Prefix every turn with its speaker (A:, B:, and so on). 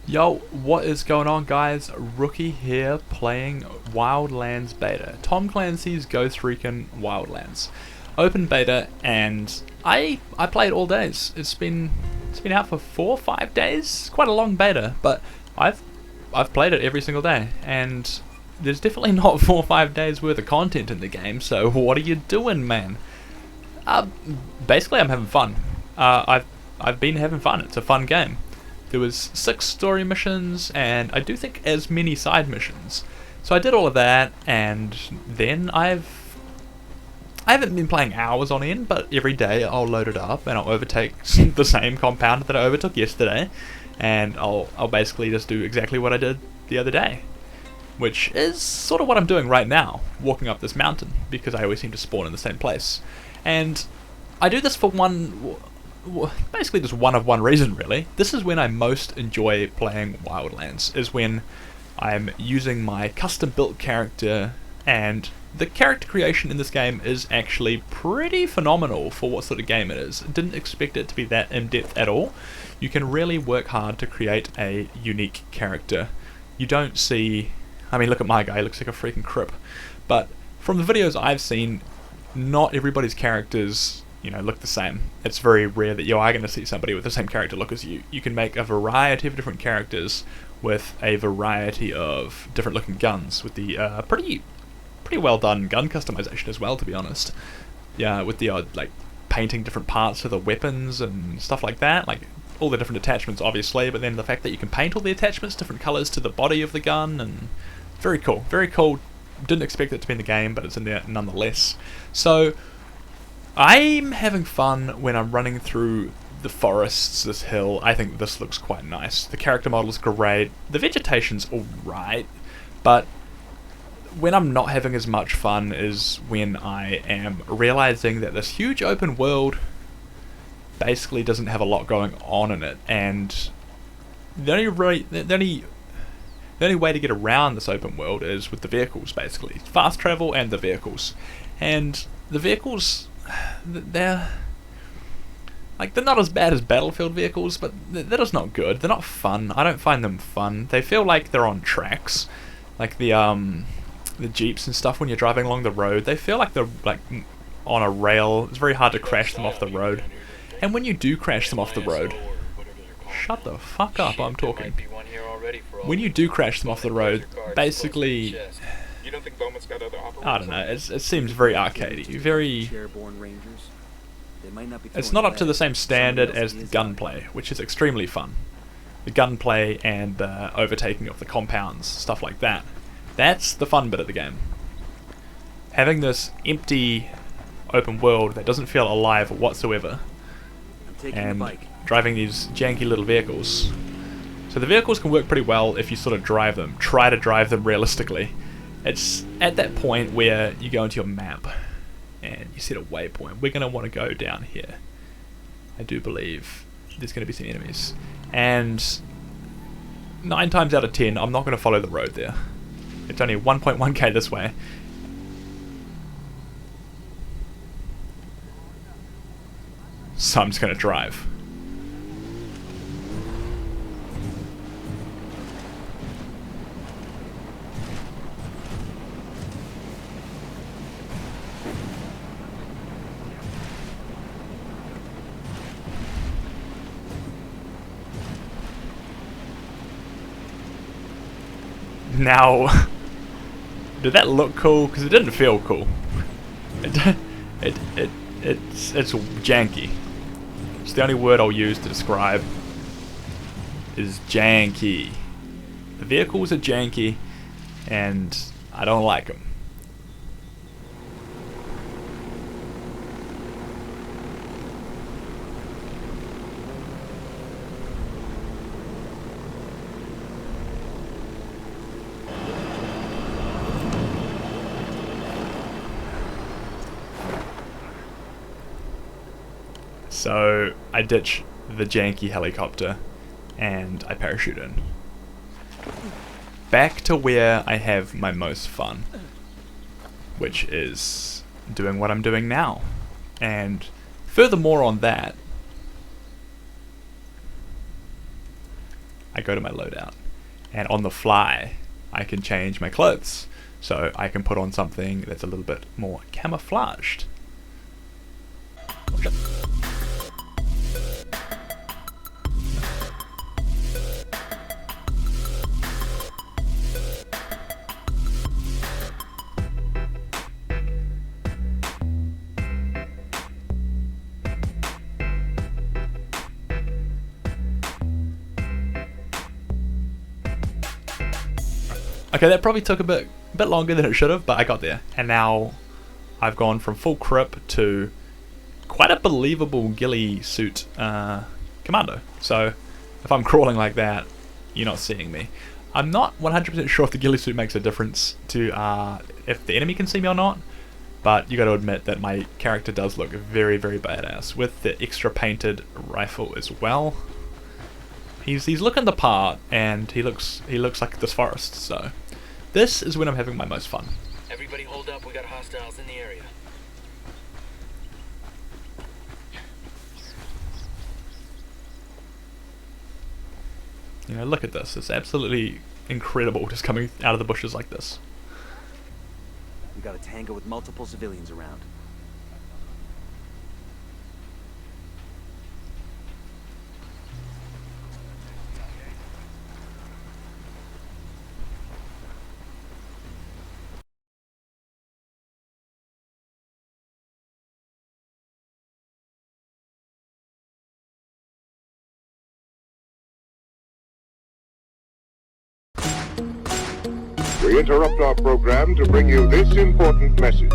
A: Yo, what is going on, guys? Rookie here playing Wildlands beta. Tom Clancy's Ghost Recon Wildlands. Open beta, and I played all days. It's been out for 4 or 5 days. Quite a long beta, but I've played it every single day, and there's definitely not 4 or 5 days worth of content in the game. So what are you doing, man? Uh, Basically, I'm having fun. I've been having fun. It's a fun game. There was 6 story missions, and I do think as many side missions. So I did all of that, and then I haven't been playing hours on end, but every day I'll load it up and I'll overtake the same compound that I overtook yesterday, and I'll basically just do exactly what I did the other day, which is sort of what I'm doing right now, walking up this mountain, because I always seem to spawn in the same place. And I do this for basically just one of one reason, really. This is when I most enjoy playing Wildlands, is when I'm using my custom built character, and the character creation in this game is actually pretty phenomenal for what sort of game it is. Didn't expect it to be that in-depth at all. You can really work hard to create a unique character. You don't see... I mean, look at my guy, he looks like a freaking crip. But from the videos I've seen, not everybody's characters, look the same. It's very rare that you are going to see somebody with the same character look as you. You can make a variety of different characters with a variety of different looking guns, with the pretty well done gun customization as well, to be honest. Yeah, with the like painting different parts of the weapons and stuff like that, like all the different attachments obviously, but then the fact that you can paint all the attachments different colors to the body of the gun, and very cool, very cool. Didn't expect it to be in the game, but it's in there nonetheless. So I'm having fun when I'm running through the forests, this hill. I think this looks quite nice. The character model's great. The vegetation's alright, but when I'm not having as much fun is when I am realizing that this huge open world basically doesn't have a lot going on in it, and the only way to get around this open world is with the vehicles, basically. Fast travel and the vehicles. And the vehicles, they're not as bad as Battlefield vehicles, but they're just not good. They're not fun. I don't find them fun. They feel like they're on tracks. Like the Jeeps and stuff, when you're driving along the road, they feel like they're like on a rail. It's very hard to crash them off the road. And when you do crash them off the road, shut the fuck up, I'm talking. When you do crash them off the road, basically, I don't know, it seems very arcadey, very... It's not up to the same standard as the gunplay, which is extremely fun. The gunplay and the overtaking of the compounds, stuff like that. That's the fun bit of the game. Having this empty open world that doesn't feel alive whatsoever, and driving these janky little vehicles. So the vehicles can work pretty well if you sort of drive them. Try to drive them realistically. It's at that point where you go into your map and you set a waypoint. We're going to want to go down here. I do believe there's going to be some enemies. And 9 times out of 10, I'm not going to follow the road there. It's only 1.1k this way. So I'm just going to drive. Now, did that look cool? Because it didn't feel cool. It's janky. It's the only word I'll use to describe is janky. The vehicles are janky, and I don't like them. So I ditch the janky helicopter and I parachute in. Back to where I have my most fun, which is doing what I'm doing now. And furthermore on that, I go to my loadout, and on the fly, I can change my clothes. So I can put on something that's a little bit more camouflaged. Okay, that probably took a bit longer than it should have, but I got there. And now I've gone from full crip to quite a believable ghillie suit commando. So if I'm crawling like that, you're not seeing me. I'm not 100% sure if the ghillie suit makes a difference to if the enemy can see me or not, but you got to admit that my character does look very, very badass with the extra painted rifle as well. He's looking the part, and he looks like this forest. So this is when I'm having my most fun.
B: Everybody hold up, we got hostiles in the area.
A: You know, look at this. It's absolutely incredible just coming out of the bushes like this.
C: We got a tango with multiple civilians around.
D: We interrupt our program to bring you this important message.